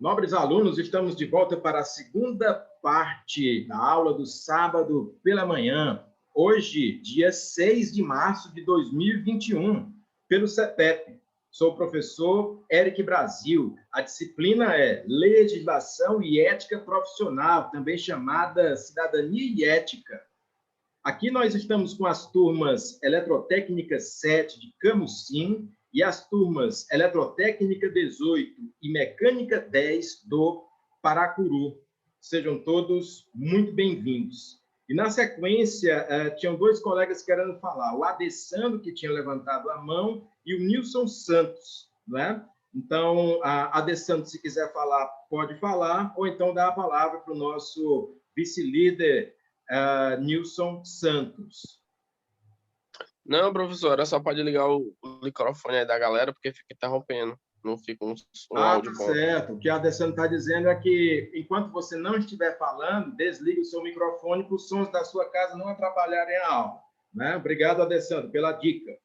Nobres alunos, estamos de volta para a segunda parte da aula do sábado pela manhã. Hoje, dia 6 de março de 2021, pelo CEPEP. Sou o professor Eric Brasil. A disciplina é Legislação e Ética Profissional, também chamada Cidadania e Ética. Aqui nós estamos com as turmas Eletrotécnica 7 de Camusim e as turmas Eletrotécnica 18 e Mecânica 10 do Paracuru. Sejam todos muito bem-vindos. E na sequência, tinham dois colegas querendo falar, o Adessandro, que tinha levantado a mão, e o Nilson Santos, né? Então, Adessandro, se quiser falar, pode falar, ou então dá a palavra para o nosso vice-líder, Nilson Santos. Não, professor, era só pode ligar o microfone aí da galera, porque fica interrompendo, não fica um áudio bom. Certo. O que a Adessandro está dizendo é que, enquanto você não estiver falando, desligue o seu microfone para os sons da sua casa não atrapalharem a aula. Né? Obrigado, Adessandro, pela dica.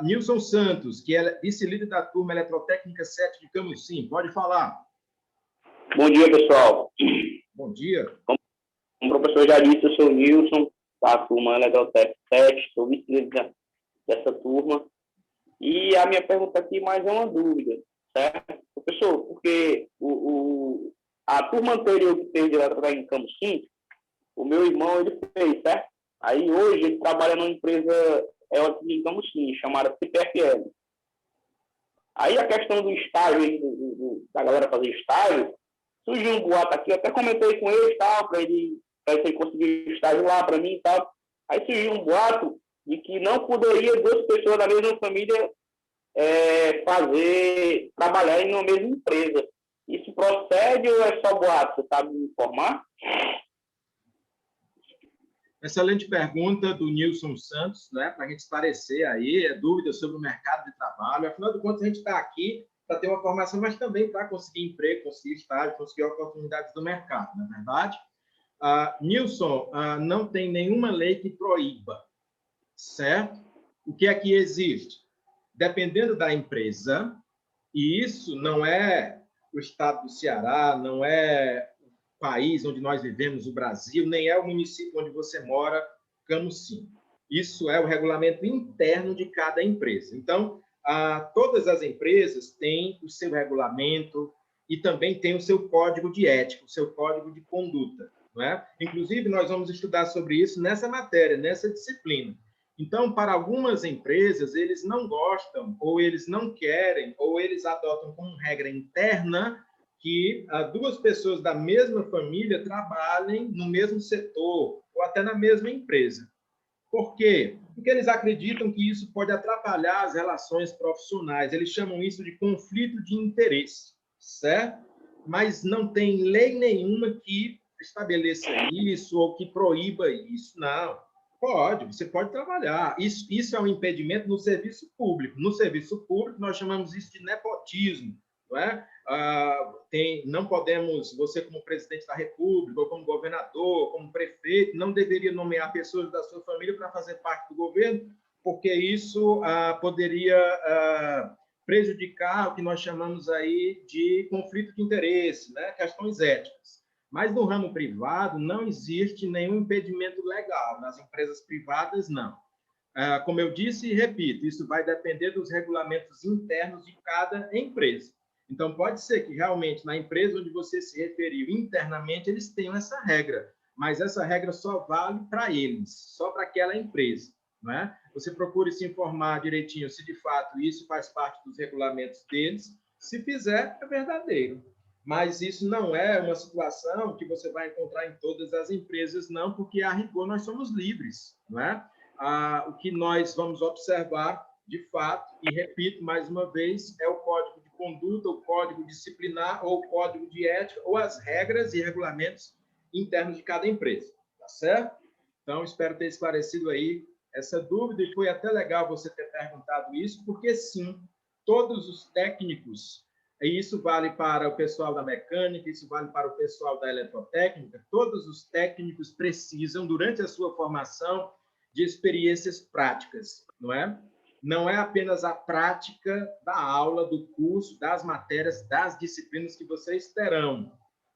Nilson Santos, que é vice-líder da turma Eletrotécnica 7 de Camusim, pode falar. Bom dia, pessoal. Bom dia. Como o professor já disse, eu sou o Nilson, da turma Eletrotécnica 7, sou vice-líder dessa turma. E a minha pergunta aqui mais é uma dúvida, certo? Professor, porque a turma anterior que teve de Eletrotécnica em Camusim, o meu irmão, ele fez, certo? Aí hoje ele trabalha numa empresa aqui em Camusim, chamada CPFL. Aí a questão do estágio, aí, da galera fazer estágio, surgiu um boato aqui, eu até comentei com ele, tal, para ele conseguir estágio lá para mim e tal. Aí surgiu um boato de que não poderia duas pessoas da mesma família trabalhar em uma mesma empresa. Isso procede ou é só boato? Você sabe me informar? Excelente pergunta do Nilson Santos, né, para a gente esclarecer aí dúvidas sobre o mercado de trabalho. Afinal de contas, a gente está aqui para ter uma formação, mas também para conseguir emprego, conseguir estágio, conseguir oportunidades do mercado, não é verdade? Nilson, não tem nenhuma lei que proíba, certo? O que é que existe? Dependendo da empresa, e isso não é o estado do Ceará, não é o país onde nós vivemos, o Brasil, nem é o município onde você mora, Camusim. Isso é o regulamento interno de cada empresa. Então, todas as empresas têm o seu regulamento e também têm o seu código de ética, o seu código de conduta. Não é? Inclusive, nós vamos estudar sobre isso nessa matéria, nessa disciplina. Então, para algumas empresas, eles não gostam, ou eles não querem, ou eles adotam como regra interna que duas pessoas da mesma família trabalhem no mesmo setor, ou até na mesma empresa. Por quê? Porque eles acreditam que isso pode atrapalhar as relações profissionais. Eles chamam isso de conflito de interesse, certo? Mas não tem lei nenhuma que estabeleça isso ou que proíba isso, não. Você pode trabalhar. Isso é um impedimento no serviço público. No serviço público, nós chamamos isso de nepotismo, não é? Não podemos, você como presidente da República, ou como governador, como prefeito, não deveria nomear pessoas da sua família para fazer parte do governo, porque isso poderia prejudicar o que nós chamamos aí de conflito de interesse, né? Questões éticas. Mas no ramo privado não existe nenhum impedimento legal, nas empresas privadas não. Como eu disse e repito, isso vai depender dos regulamentos internos de cada empresa. Então, pode ser que realmente na empresa onde você se referiu internamente, eles tenham essa regra, mas essa regra só vale para eles, só para aquela empresa. Não é? Você procure se informar direitinho se de fato isso faz parte dos regulamentos deles. Se fizer, é verdadeiro. Mas isso não é uma situação que você vai encontrar em todas as empresas, não, porque, a rigor, nós somos livres. Não é? O que nós vamos observar, de fato, e repito mais uma vez, é o código de conduta, o código disciplinar, ou o código de ética, ou as regras e regulamentos internos de cada empresa. Tá certo? Então, espero ter esclarecido aí essa dúvida, e foi até legal você ter perguntado isso, porque, sim, todos os técnicos, e isso vale para o pessoal da mecânica, isso vale para o pessoal da eletrotécnica, todos os técnicos precisam, durante a sua formação, de experiências práticas, não é? não é apenas a prática da aula, do curso, das matérias, das disciplinas que vocês terão,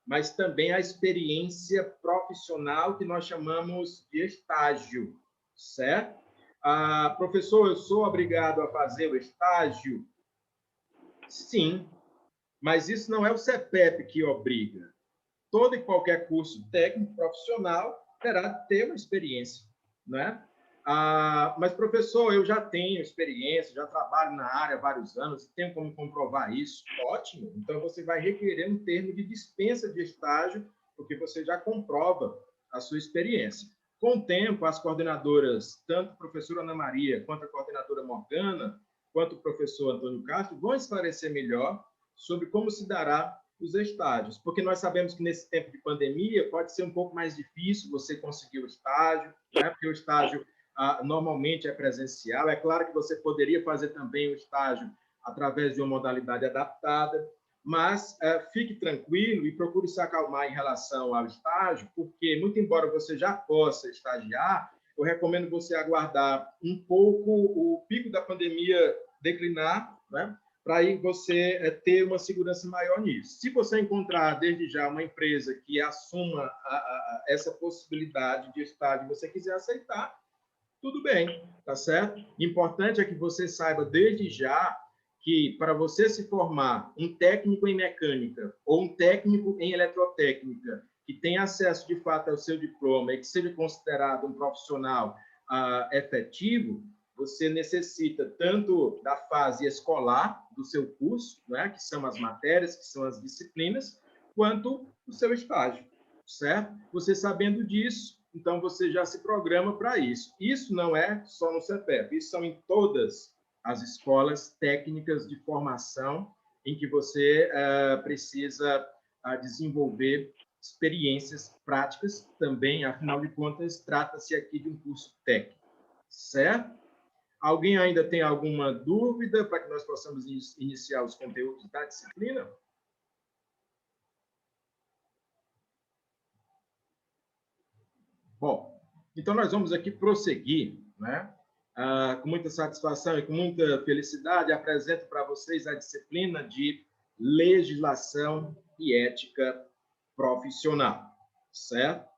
mas também a experiência profissional que nós chamamos de estágio, certo? Professor, eu sou obrigado a fazer o estágio? Sim, mas isso não é o CEPEP que obriga. Todo e qualquer curso técnico profissional terá de ter uma experiência, né? Mas, professor, eu já tenho experiência, já trabalho na área há vários anos, tenho como comprovar isso? Ótimo. Então, você vai requerer um termo de dispensa de estágio, porque você já comprova a sua experiência. Com o tempo, as coordenadoras, tanto a professora Ana Maria, quanto a coordenadora Morgana, quanto o professor Antônio Castro, vão esclarecer melhor sobre como se dará os estágios, porque nós sabemos que nesse tempo de pandemia pode ser um pouco mais difícil você conseguir o estágio, né? Porque o estágio normalmente é presencial. É claro que você poderia fazer também o estágio através de uma modalidade adaptada, mas fique tranquilo e procure se acalmar em relação ao estágio, porque, muito embora você já possa estagiar, eu recomendo você aguardar um pouco o pico da pandemia declinar, né? Para aí você ter uma segurança maior nisso. Se você encontrar, desde já, uma empresa que assuma essa possibilidade de estágio e você quiser aceitar, tudo bem, tá certo? Importante é que você saiba, desde já, que para você se formar um técnico em mecânica ou um técnico em eletrotécnica, que tenha acesso, de fato, ao seu diploma e que seja considerado um profissional efetivo, você necessita tanto da fase escolar do seu curso, né, que são as matérias, que são as disciplinas, quanto o seu estágio, certo? Você sabendo disso, então você já se programa para isso. Isso não é só no CEPEP, isso são em todas as escolas técnicas de formação em que você precisa desenvolver experiências práticas também, afinal de contas, trata-se aqui de um curso técnico, certo? Alguém ainda tem alguma dúvida para que nós possamos iniciar os conteúdos da disciplina? Bom, então nós vamos aqui prosseguir, né? Com muita satisfação e com muita felicidade, apresento para vocês a disciplina de Legislação e Ética Profissional, certo?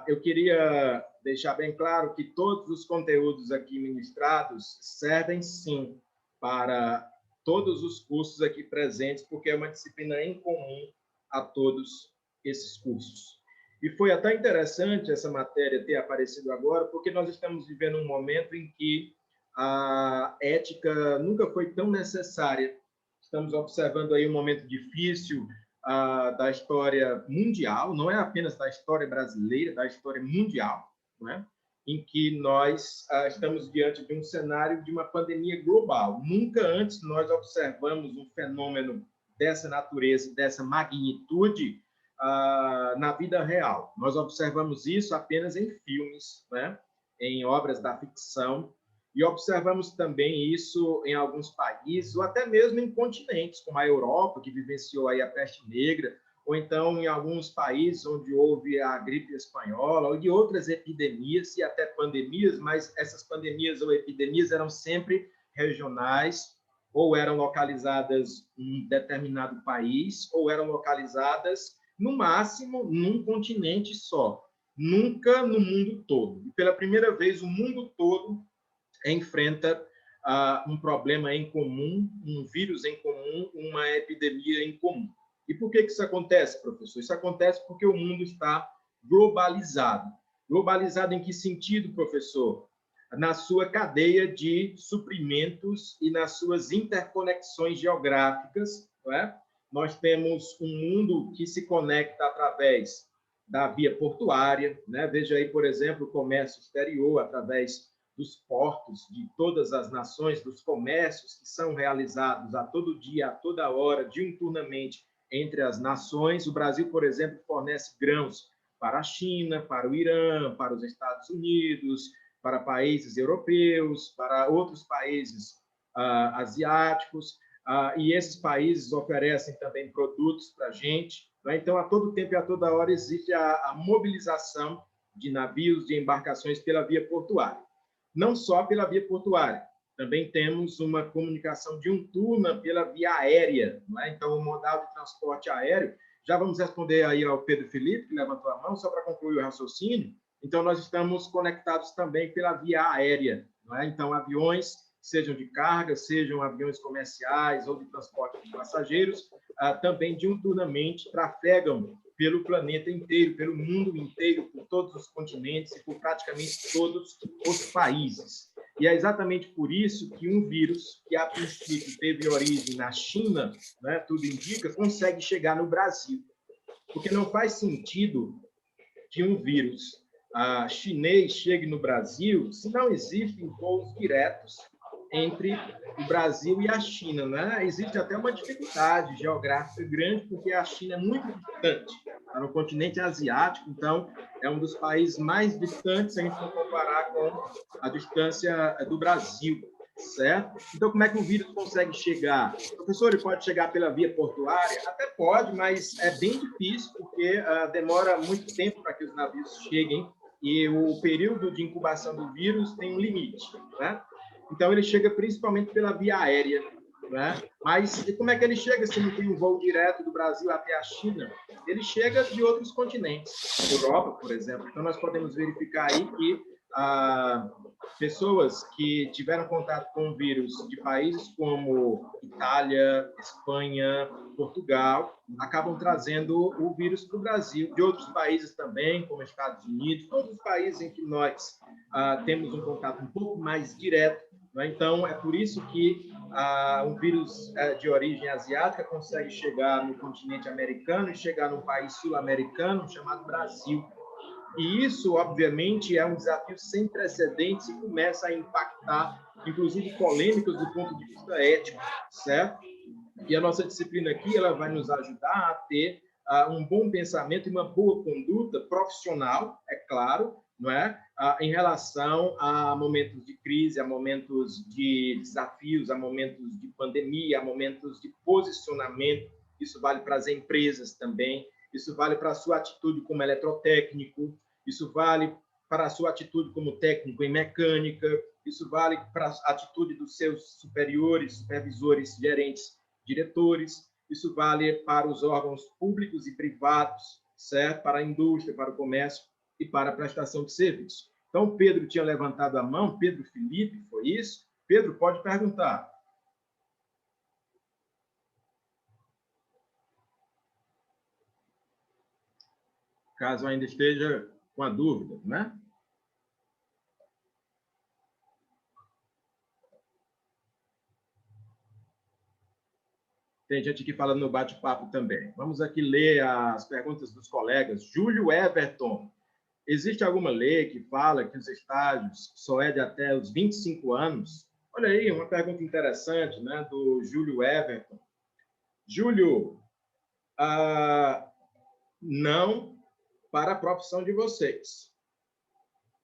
Eu queria deixar bem claro que todos os conteúdos aqui ministrados servem, sim, para todos os cursos aqui presentes, porque é uma disciplina em comum a todos esses cursos. E foi até interessante essa matéria ter aparecido agora, porque nós estamos vivendo um momento em que a ética nunca foi tão necessária. Estamos observando aí um momento difícil da história mundial, não é apenas da história brasileira, da história mundial, não é? Em que nós estamos diante de um cenário de uma pandemia global. Nunca antes nós observamos um fenômeno dessa natureza, dessa magnitude, na vida real. Nós observamos isso apenas em filmes, né? Em obras da ficção, e observamos também isso em alguns países, ou até mesmo em continentes, como a Europa, que vivenciou aí a peste negra, ou então em alguns países onde houve a gripe espanhola, ou de outras epidemias e até pandemias, mas essas pandemias ou epidemias eram sempre regionais, ou eram localizadas em determinado país, ou eram localizadas, no máximo, num continente só, nunca no mundo todo. E pela primeira vez, o mundo todo enfrenta um problema em comum, um vírus em comum, uma epidemia em comum. E por que isso acontece, professor? Isso acontece porque o mundo está globalizado. Globalizado em que sentido, professor? Na sua cadeia de suprimentos e nas suas interconexões geográficas, não é? Nós temos um mundo que se conecta através da via portuária, né? Veja aí, por exemplo, o comércio exterior através dos portos de todas as nações, dos comércios que são realizados a todo dia, a toda hora, diuturnamente entre as nações. O Brasil, por exemplo, fornece grãos para a China, para o Irã, para os Estados Unidos, para países europeus, para outros países asiáticos, e esses países oferecem também produtos para a gente. Né? Então, a todo tempo e a toda hora existe a mobilização de navios, de embarcações pela via portuária. não só pela via portuária, também temos uma comunicação diuturna pela via aérea, não é? Então, o modal de transporte aéreo, já vamos responder aí ao Pedro Felipe, que levantou a mão, só para concluir o raciocínio. Então, nós estamos conectados também pela via aérea, não é? Então, aviões, sejam de carga, sejam aviões comerciais ou de transporte de passageiros, também diuturnamente trafegam pelo planeta inteiro, pelo mundo inteiro, por todos os continentes e por praticamente todos os países. E é exatamente por isso que um vírus que, a princípio, teve origem na China, né, tudo indica, consegue chegar no Brasil. Porque não faz sentido que um vírus chinês chegue no Brasil se não existem voos diretos entre o Brasil e a China, né? Existe até uma dificuldade geográfica grande, porque a China é muito distante, está no continente asiático, então é um dos países mais distantes se a gente for comparar com a distância do Brasil, certo? Então, como é que o vírus consegue chegar? Professor, ele pode chegar pela via portuária? Até pode, mas é bem difícil, porque demora muito tempo para que os navios cheguem e o período de incubação do vírus tem um limite, né? Então, ele chega principalmente pela via aérea, né? Mas como é que ele chega se não tem um voo direto do Brasil até a China? Ele chega de outros continentes, Europa, por exemplo. Então, nós podemos verificar aí que pessoas que tiveram contato com o vírus de países como Itália, Espanha, Portugal, acabam trazendo o vírus para o Brasil, de outros países também, como Estados Unidos, todos os países em que nós temos um contato um pouco mais direto, né? Então, é por isso que um vírus de origem asiática consegue chegar no continente americano e chegar num país sul-americano chamado Brasil. E isso, obviamente, é um desafio sem precedentes e começa a impactar, inclusive, polêmicas do ponto de vista ético, certo? E a nossa disciplina aqui ela vai nos ajudar a ter um bom pensamento e uma boa conduta profissional, é claro, não é? Em relação a momentos de crise, a momentos de desafios, a momentos de pandemia, a momentos de posicionamento. Isso vale para as empresas também, isso vale para a sua atitude como eletrotécnico, isso vale para a sua atitude como técnico em mecânica, isso vale para a atitude dos seus superiores, supervisores, gerentes, diretores, isso vale para os órgãos públicos e privados, certo? Para a indústria, para o comércio e para a prestação de serviço. Então, o Pedro tinha levantado a mão, Pedro Felipe, foi isso? Pedro, pode perguntar. Caso ainda esteja com a dúvida, né? Tem gente aqui falando no bate-papo também. Vamos aqui ler as perguntas dos colegas. Júlio Everton. Existe alguma lei que fala que os estágios só é de até os 25 anos? Olha aí, uma pergunta interessante, né, do Júlio Everton. Júlio, não para a profissão de vocês,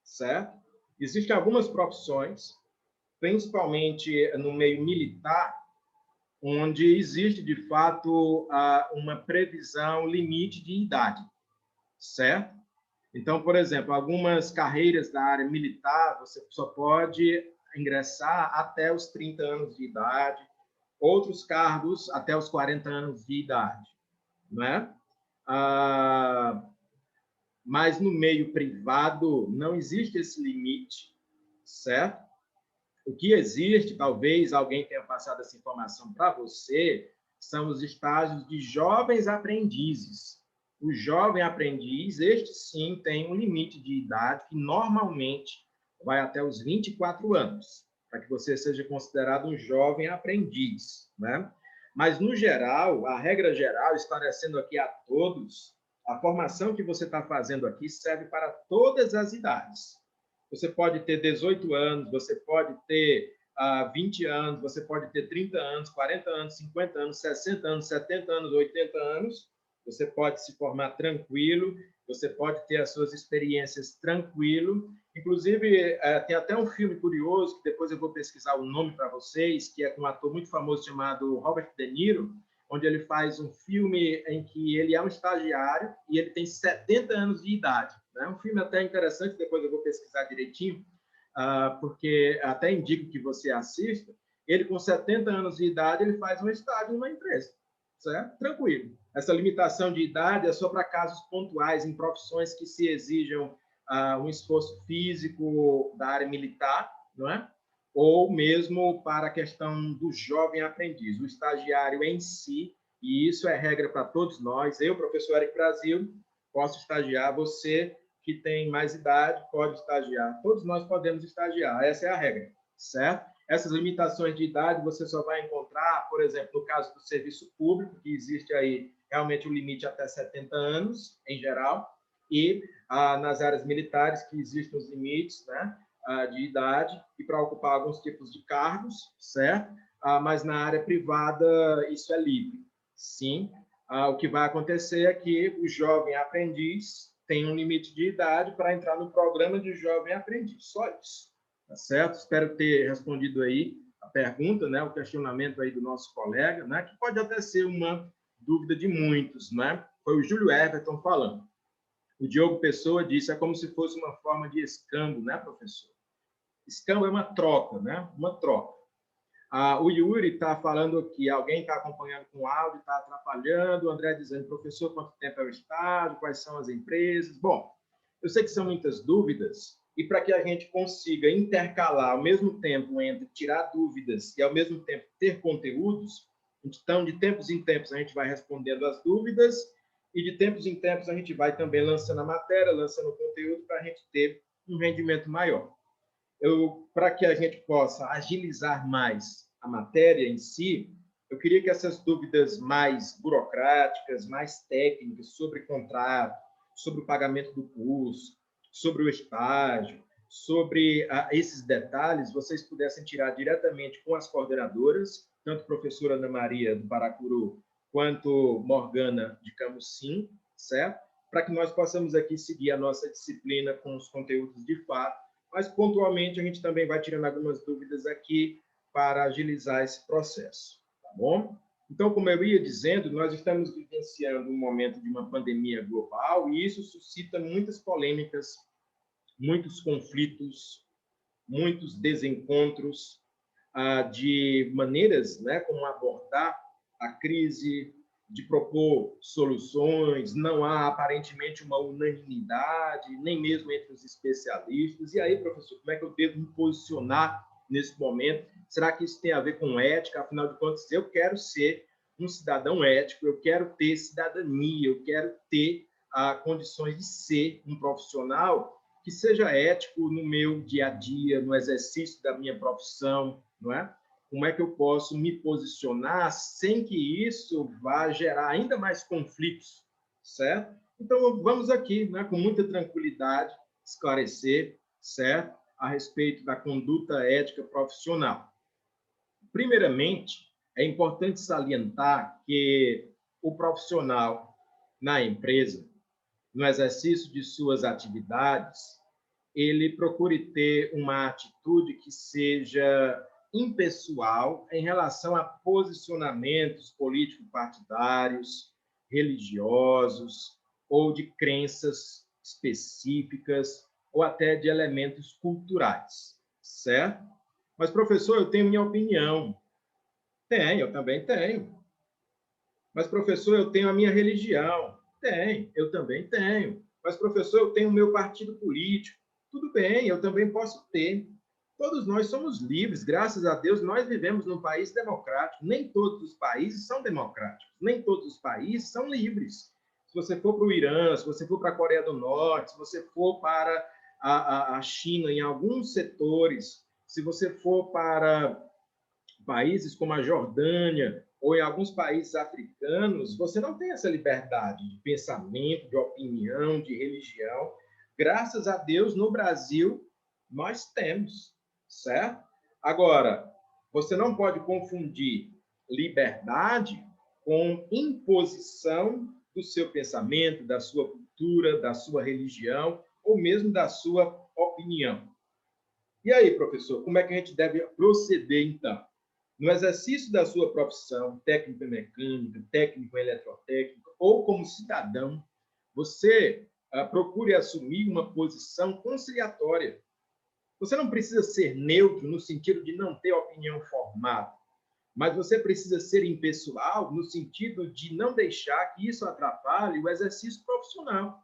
certo? Existem algumas profissões, principalmente no meio militar, onde existe, de fato, uma previsão limite de idade, certo? Então, por exemplo, algumas carreiras da área militar, você só pode ingressar até os 30 anos de idade, outros cargos até os 40 anos de idade, não é? Mas no meio privado não existe esse limite, certo? O que existe, talvez alguém tenha passado essa informação para você, são os estágios de jovens aprendizes. O jovem aprendiz, este sim, tem um limite de idade que normalmente vai até os 24 anos, para que você seja considerado um jovem aprendiz, né? Mas, no geral, a regra geral, esclarecendo aqui a todos, a formação que você está fazendo aqui serve para todas as idades. Você pode ter 18 anos, você pode ter 20 anos, você pode ter 30 anos, 40 anos, 50 anos, 60 anos, 70 anos, 80 anos. Você pode se formar tranquilo, você pode ter as suas experiências tranquilo. Inclusive, tem até um filme curioso, que depois eu vou pesquisar o nome para vocês, que é com um ator muito famoso chamado Robert De Niro, onde ele faz um filme em que ele é um estagiário e ele tem 70 anos de idade. É um filme até interessante, depois eu vou pesquisar direitinho. porque até indico que você assista, ele com 70 anos de idade, ele faz um estágio numa empresa, certo? Tranquilo. Essa limitação de idade é só para casos pontuais, em profissões que se exijam um esforço físico da área militar, não é? Ou mesmo para a questão do jovem aprendiz, o estagiário em si, e isso é regra para todos nós. Eu, professor Eric Brasil, posso estagiar, você que tem mais idade pode estagiar, todos nós podemos estagiar, essa é a regra, certo? Essas limitações de idade você só vai encontrar, por exemplo, no caso do serviço público, que existe aí realmente um limite até 70 anos, em geral, e nas áreas militares, que existem os limites, né, de idade, e para ocupar alguns tipos de cargos, certo? Mas na área privada isso é livre, sim. O que vai acontecer é que o jovem aprendiz tem um limite de idade para entrar no programa de jovem aprendiz, só isso. Tá certo? Espero ter respondido aí a pergunta, né, o questionamento aí do nosso colega, né, que pode até ser uma dúvida de muitos, né? Foi o Júlio Everton falando. O Diogo Pessoa disse, é como se fosse uma forma de escambo, né, professor? Escambo é uma troca, né? Uma troca. O Yuri está falando que alguém está acompanhando com áudio, está atrapalhando. O André dizendo, professor, quanto tempo é o estágio? Quais são as empresas? Bom, eu sei que são muitas dúvidas, e para que a gente consiga intercalar ao mesmo tempo entre tirar dúvidas e ao mesmo tempo ter conteúdos, então, de tempos em tempos, a gente vai respondendo as dúvidas e de tempos em tempos a gente vai também lançando a matéria, lançando o conteúdo para a gente ter um rendimento maior. Para que a gente possa agilizar mais a matéria em si, eu queria que essas dúvidas mais burocráticas, mais técnicas sobre contrato, sobre o pagamento do curso, sobre o estágio, sobre esses detalhes, vocês pudessem tirar diretamente com as coordenadoras, tanto a professora Ana Maria do Paracuru, quanto Morgana de Camusim, certo? Para que nós possamos aqui seguir a nossa disciplina com os conteúdos de fato, mas pontualmente a gente também vai tirando algumas dúvidas aqui para agilizar esse processo, tá bom? Então, como eu ia dizendo, nós estamos vivenciando um momento de uma pandemia global e isso suscita muitas polêmicas, muitos conflitos, muitos desencontros de maneiras, né, como abordar a crise, de propor soluções, não há aparentemente uma unanimidade, nem mesmo entre os especialistas. E aí, professor, como é que eu devo me posicionar nesse momento? Será que isso tem a ver com ética? Afinal de contas, eu quero ser um cidadão ético, eu quero ter cidadania, eu quero ter condições de ser um profissional que seja ético no meu dia a dia, no exercício da minha profissão, não é? Como é que eu posso me posicionar sem que isso vá gerar ainda mais conflitos, certo? Então, vamos aqui, né, com muita tranquilidade, esclarecer, certo? A respeito da conduta ética profissional. Primeiramente, é importante salientar que o profissional na empresa, no exercício de suas atividades, ele procure ter uma atitude que seja impessoal em relação a posicionamentos político-partidários, religiosos ou de crenças específicas ou até de elementos culturais, certo? Mas, professor, eu tenho minha opinião. Tenho, eu também tenho. Mas, professor, eu tenho a minha religião. Tem, eu também tenho. Mas, professor, eu tenho o meu partido político. Tudo bem, eu também posso ter. Todos nós somos livres, graças a Deus, nós vivemos num país democrático. Nem todos os países são democráticos, nem todos os países são livres. Se você for para o Irã, se você for para a Coreia do Norte, se você for para a China em alguns setores, se você for para países como a Jordânia ou em alguns países africanos, você não tem essa liberdade de pensamento, de opinião, de religião. Graças a Deus, no Brasil, nós temos, certo? Agora, você não pode confundir liberdade com imposição do seu pensamento, da sua cultura, da sua religião ou mesmo da sua opinião. E aí, professor, como é que a gente deve proceder, então? No exercício da sua profissão, técnico em mecânica, técnico em eletrotécnica, ou como Você não precisa ser neutro no sentido de não ter opinião formada, mas você precisa ser impessoal no sentido de não deixar que isso atrapalhe o exercício profissional.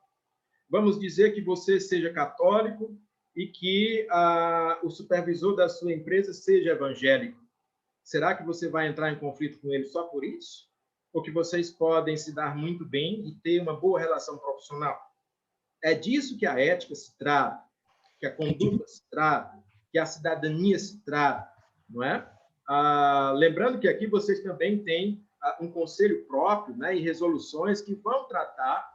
Vamos dizer que você seja católico e que o supervisor da sua empresa seja evangélico. Será que você vai entrar em conflito com ele só por isso? Ou que vocês podem se dar muito bem e ter uma boa relação profissional? É disso que a ética se trata, que a conduta se trata, que a cidadania se trata, não é? Lembrando que aqui vocês também têm um conselho próprio, né, e resoluções que vão tratar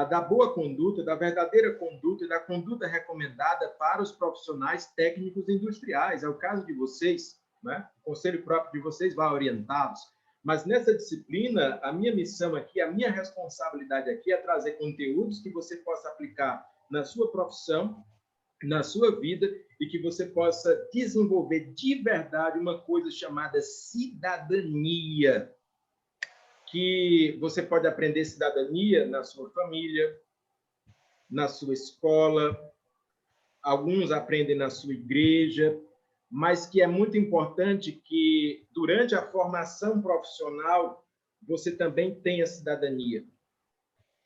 da boa conduta, da verdadeira conduta e da conduta recomendada para os profissionais técnicos industriais. É o caso de vocês, né? O conselho próprio de vocês vai orientá-los. Mas nessa disciplina, a minha missão aqui, a minha responsabilidade aqui é trazer conteúdos que você possa aplicar na sua profissão, na sua vida, e que você possa desenvolver de verdade uma coisa chamada cidadania, que você pode aprender cidadania na sua família, na sua escola, alguns aprendem na sua igreja, mas que é muito importante que, durante a formação profissional, você também tenha cidadania.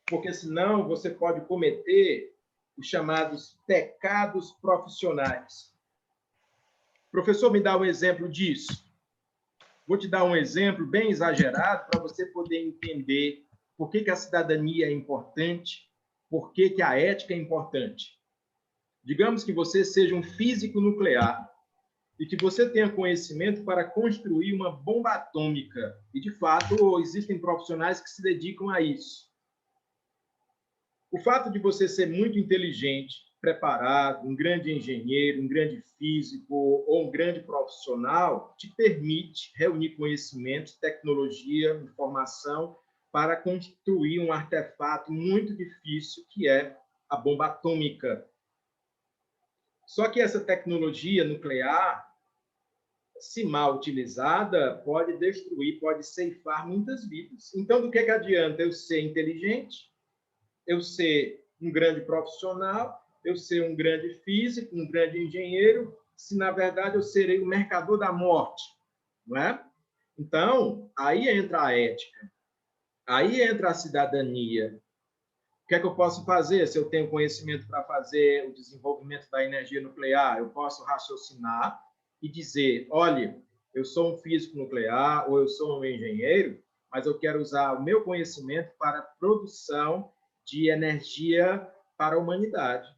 Porque, senão, você pode cometer os chamados pecados profissionais. Professor, me dá um exemplo disso. Vou te dar um exemplo bem exagerado para você poder entender por que a cidadania é importante, por que a ética é importante. Digamos que você seja um físico nuclear e que você tenha conhecimento para construir uma bomba atômica. E, de fato, existem profissionais que se dedicam a isso. O fato de você ser muito inteligente, preparado, um grande engenheiro, um grande físico ou um grande profissional te permite reunir conhecimentos, tecnologia, informação para construir um artefato muito difícil que é a bomba atômica. Só que essa tecnologia nuclear, se mal utilizada, pode destruir, pode ceifar muitas vidas. Então, do que adianta eu ser inteligente, eu ser um grande profissional, eu ser um grande físico, um grande engenheiro, se, na verdade, eu serei o mercador da morte, não é? Então, aí entra a ética, aí entra a cidadania. O que é que eu posso fazer se eu tenho conhecimento para fazer o desenvolvimento da energia nuclear? Eu posso raciocinar e dizer, olha, eu sou um físico nuclear ou eu sou um engenheiro, mas eu quero usar o meu conhecimento para a produção de energia para a humanidade.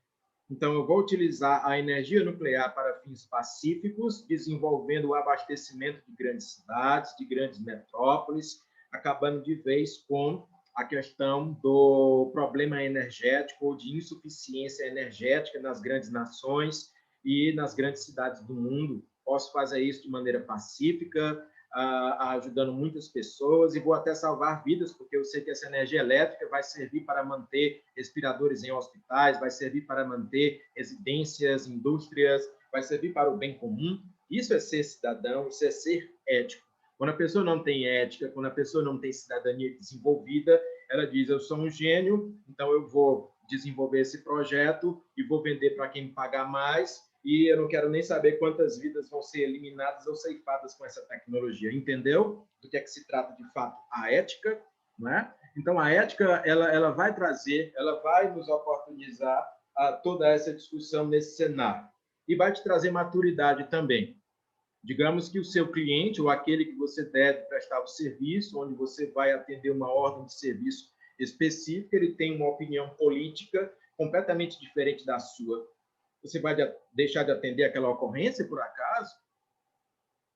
Então, eu vou utilizar a energia nuclear para fins pacíficos, desenvolvendo o abastecimento de grandes cidades, de grandes metrópoles, acabando de vez com a questão do problema energético ou de insuficiência energética nas grandes nações e nas grandes cidades do mundo. Posso fazer isso de maneira pacífica, ajudando muitas pessoas, e vou até salvar vidas, porque eu sei que essa energia elétrica vai servir para manter respiradores em hospitais, vai servir para manter residências, indústrias, vai servir para o bem comum. Isso é ser cidadão, isso é ser ético. Quando a pessoa não tem ética, quando a pessoa não tem cidadania desenvolvida, ela diz, eu sou um gênio, então eu vou desenvolver esse projeto e vou vender para quem me pagar mais, e eu não quero nem saber quantas vidas vão ser eliminadas ou ceifadas com essa tecnologia. Entendeu do que é que se trata, de fato, a ética? Não é? Então, a ética ela vai trazer, ela vai nos oportunizar toda essa discussão nesse cenário. E vai te trazer maturidade também. Digamos que o seu cliente, ou aquele que você deve prestar o serviço, onde você vai atender uma ordem de serviço específica, ele tem uma opinião política completamente diferente da sua. Você vai deixar de atender aquela ocorrência, por acaso?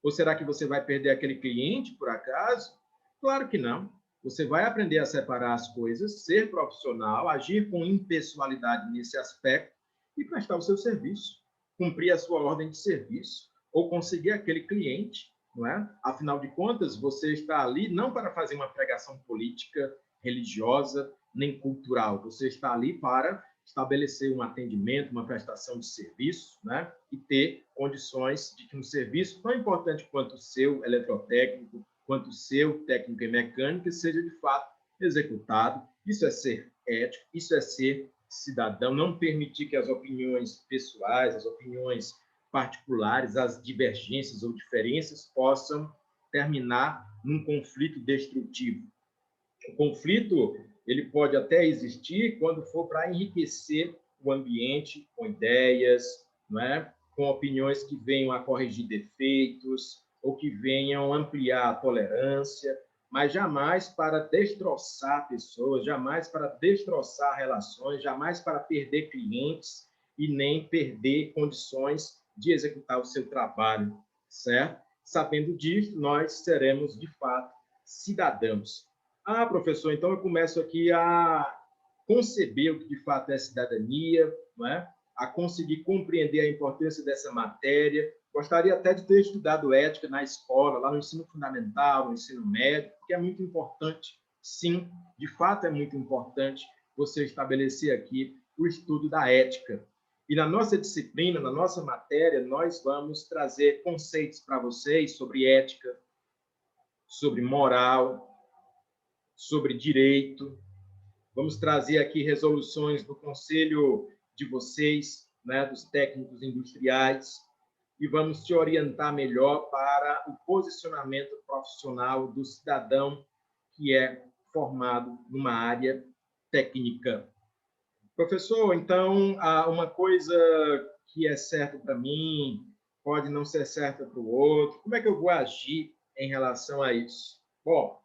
Ou será que você vai perder aquele cliente, por acaso? Claro que não. Você vai aprender a separar as coisas, ser profissional, agir com impessoalidade nesse aspecto e prestar o seu serviço, cumprir a sua ordem de serviço, ou conseguir aquele cliente, não é? Afinal de contas, você está ali não para fazer uma pregação política, religiosa, nem cultural. Você está ali para estabelecer um atendimento, uma prestação de serviço, né? E ter condições de que um serviço tão importante quanto o seu eletrotécnico, quanto o seu técnico em mecânica, seja de fato executado. Isso é ser ético, isso é ser cidadão, não permitir que as opiniões pessoais, as opiniões particulares, as divergências ou diferenças possam terminar num conflito destrutivo. O conflito ele pode até existir quando for para enriquecer o ambiente com ideias, não é? Com opiniões que venham a corrigir defeitos ou que venham ampliar a tolerância, mas jamais para destroçar pessoas, jamais para destroçar relações, jamais para perder clientes e nem perder condições de executar o seu trabalho, certo? Sabendo disso, nós seremos, de fato, cidadãos. Ah, professor, então eu começo aqui a conceber o que de fato é cidadania, não é? A conseguir compreender a importância dessa matéria. Gostaria até de ter estudado ética na escola, lá no ensino fundamental, no ensino médio, porque é muito importante, sim, de fato é muito importante você estabelecer aqui o estudo da ética. E na nossa disciplina, na nossa matéria, nós vamos trazer conceitos para vocês sobre ética, sobre moral, sobre direito. Vamos trazer aqui resoluções do conselho de vocês, né, dos técnicos industriais, e vamos te orientar melhor para o posicionamento profissional do cidadão que é formado numa área técnica. Professor, então, uma coisa que é certa para mim pode não ser certa para o outro. Como é que eu vou agir em relação a isso? Bom,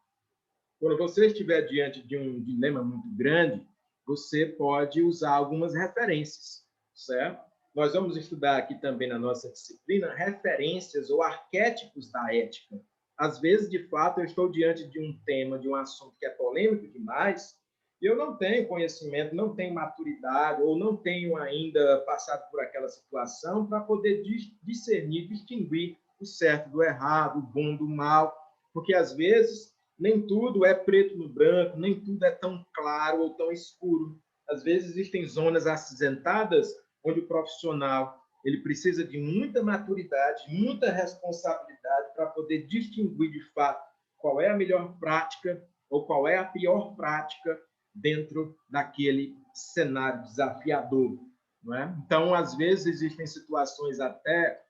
quando você estiver diante de um dilema muito grande, você pode usar algumas referências, certo? Nós vamos estudar aqui também na nossa disciplina referências ou arquétipos da ética. Às vezes, de fato, eu estou diante de um tema, de um assunto que é polêmico demais, e eu não tenho conhecimento, não tenho maturidade, ou não tenho ainda passado por aquela situação para poder discernir, distinguir o certo do errado, o bom do mal, porque às vezes nem tudo é preto no branco, nem tudo é tão claro ou tão escuro. Às vezes existem zonas acinzentadas onde o profissional ele precisa de muita maturidade, muita responsabilidade para poder distinguir de fato qual é a melhor prática ou qual é a pior prática dentro daquele cenário desafiador, não é? Então, às vezes existem situações até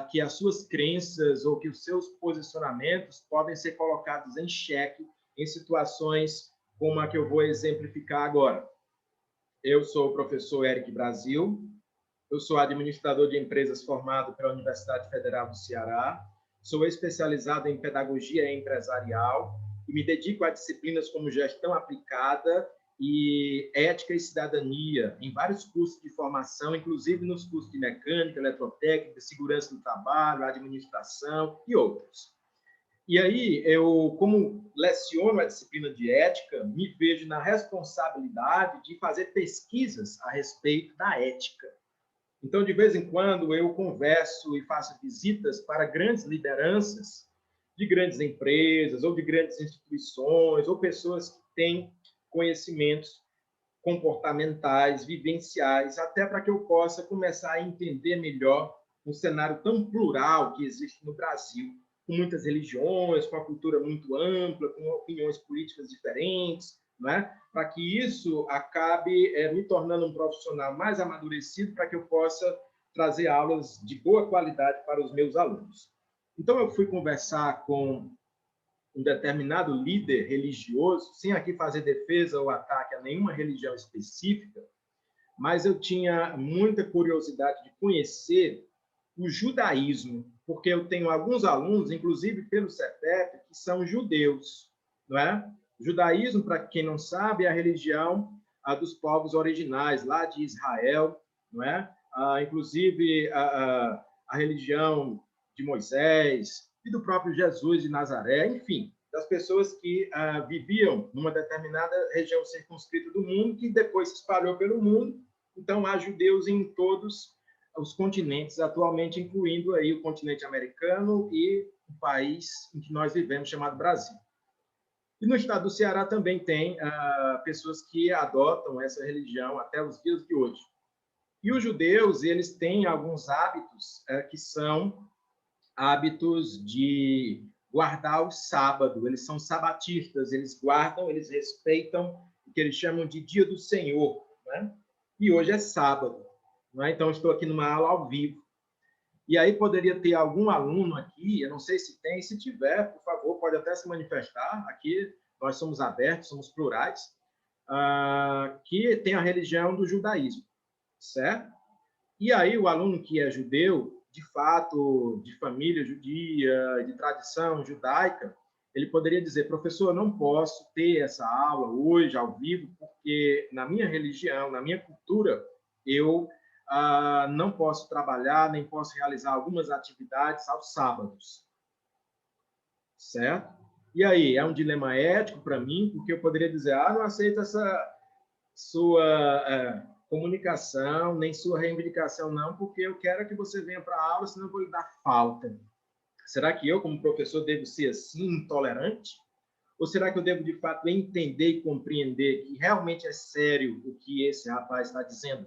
que as suas crenças ou que os seus posicionamentos podem ser colocados em xeque em situações como a que eu vou exemplificar agora. Eu sou o professor Eric Brasil, eu sou administrador de empresas formado pela Universidade Federal do Ceará, sou especializado em pedagogia empresarial e me dedico a disciplinas como gestão aplicada e ética e cidadania, em vários cursos de formação, inclusive nos cursos de mecânica, eletrotécnica, segurança do trabalho, administração e outros. E aí, eu, como leciono a disciplina de ética, me vejo na responsabilidade de fazer pesquisas a respeito da ética. Então, de vez em quando, eu converso e faço visitas para grandes lideranças de grandes empresas ou de grandes instituições ou pessoas que têm conhecimentos comportamentais, vivenciais, até para que eu possa começar a entender melhor um cenário tão plural que existe no Brasil, com muitas religiões, com uma cultura muito ampla, com opiniões políticas diferentes, né? Para que isso acabe me tornando um profissional mais amadurecido, para que eu possa trazer aulas de boa qualidade para os meus alunos. Então, eu fui conversar com um determinado líder religioso, sem aqui fazer defesa ou ataque a nenhuma religião específica, mas eu tinha muita curiosidade de conhecer o judaísmo, porque eu tenho alguns alunos, inclusive pelo CETEP, que são judeus, não é? O judaísmo, para quem não sabe, é a religião dos povos originais, lá de Israel, não é? Inclusive a religião de Moisés e do próprio Jesus de Nazaré, enfim, das pessoas que viviam numa determinada região circunscrita do mundo, que depois se espalhou pelo mundo. Então, há judeus em todos os continentes, atualmente incluindo aí o continente americano e o país em que nós vivemos, chamado Brasil. E no estado do Ceará também tem pessoas que adotam essa religião até os dias de hoje. E os judeus, eles têm alguns hábitos que são hábitos de guardar o sábado. Eles são sabatistas, eles guardam, eles respeitam o que eles chamam de dia do Senhor, né? E hoje é sábado, né? Então estou aqui numa aula ao vivo. E aí poderia ter algum aluno aqui, eu não sei se tem, se tiver, por favor, pode até se manifestar. Aqui nós somos abertos, somos plurais, que tem a religião do judaísmo, certo? E aí o aluno que é judeu, de fato, de família judia, de tradição judaica, ele poderia dizer, professor, eu não posso ter essa aula hoje, ao vivo, porque na minha religião, na minha cultura, eu não posso trabalhar, nem posso realizar algumas atividades aos sábados. Certo? E aí, é um dilema ético para mim, porque eu poderia dizer, não aceito essa sua comunicação, nem sua reivindicação, não, porque eu quero que você venha para a aula, senão eu vou lhe dar falta. Será que eu, como professor, devo ser assim, intolerante? Ou será que eu devo, de fato, entender e compreender que realmente é sério o que esse rapaz está dizendo?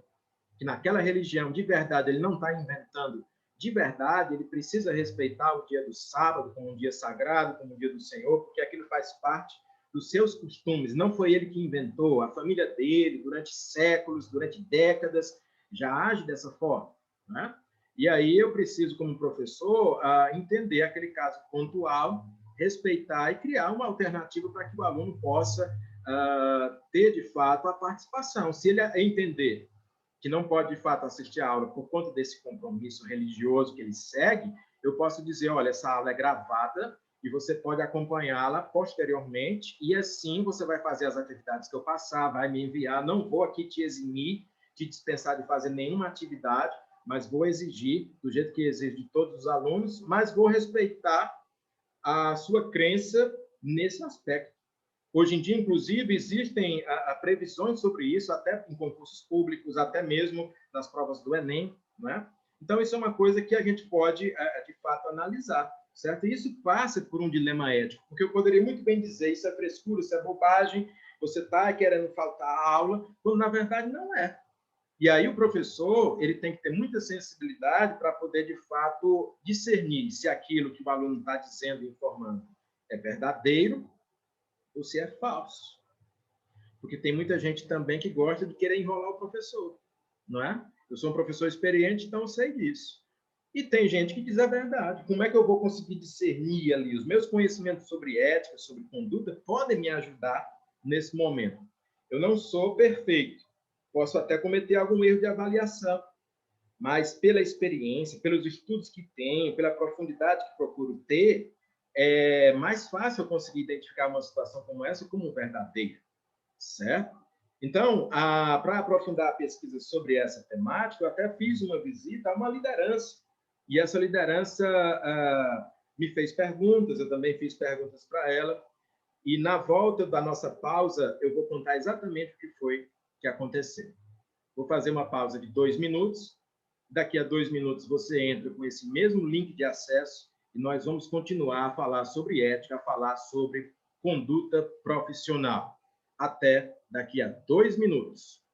Que naquela religião, de verdade, ele não está inventando. De verdade, ele precisa respeitar o dia do sábado como um dia sagrado, como um dia do Senhor, porque aquilo faz parte dos seus costumes. Não foi ele que inventou. A família dele, durante séculos, durante décadas, já age dessa forma, né? E aí eu preciso, como professor, entender aquele caso pontual, respeitar e criar uma alternativa para que o aluno possa ter, de fato, a participação. Se ele entender que não pode, de fato, assistir a aula por conta desse compromisso religioso que ele segue, eu posso dizer, olha, essa aula é gravada e você pode acompanhá-la posteriormente e, assim, você vai fazer as atividades que eu passar, vai me enviar, não vou aqui te eximir, te dispensar de fazer nenhuma atividade, mas vou exigir, do jeito que exige de todos os alunos, mas vou respeitar a sua crença nesse aspecto. Hoje em dia, inclusive, existem previsões sobre isso, até em concursos públicos, até mesmo nas provas do Enem, né? Então, isso é uma coisa que a gente pode, de fato, analisar, certo? E isso passa por um dilema ético, porque eu poderia muito bem dizer isso é frescura, isso é bobagem, você está querendo faltar a aula, quando, na verdade, não é. E aí o professor ele tem que ter muita sensibilidade para poder, de fato, discernir se aquilo que o aluno está dizendo e informando é verdadeiro ou se é falso. Porque tem muita gente também que gosta de querer enrolar o professor, não é? Eu sou um professor experiente, então eu sei disso. E tem gente que diz a verdade. Como é que eu vou conseguir discernir ali? Os meus conhecimentos sobre ética, sobre conduta, podem me ajudar nesse momento. Eu não sou perfeito. Posso até cometer algum erro de avaliação, mas pela experiência, pelos estudos que tenho, pela profundidade que procuro ter, é mais fácil eu conseguir identificar uma situação como essa como verdadeira, certo? Então, para aprofundar a pesquisa sobre essa temática, eu até fiz uma visita a uma liderança, e essa liderança me fez perguntas, eu também fiz perguntas para ela, e na volta da nossa pausa, eu vou contar exatamente o que foi que aconteceu. Vou fazer uma pausa de 2 minutos. Daqui a 2 minutos você entra com esse mesmo link de acesso e nós vamos continuar a falar sobre ética, a falar sobre conduta profissional. Até daqui a 2 minutos.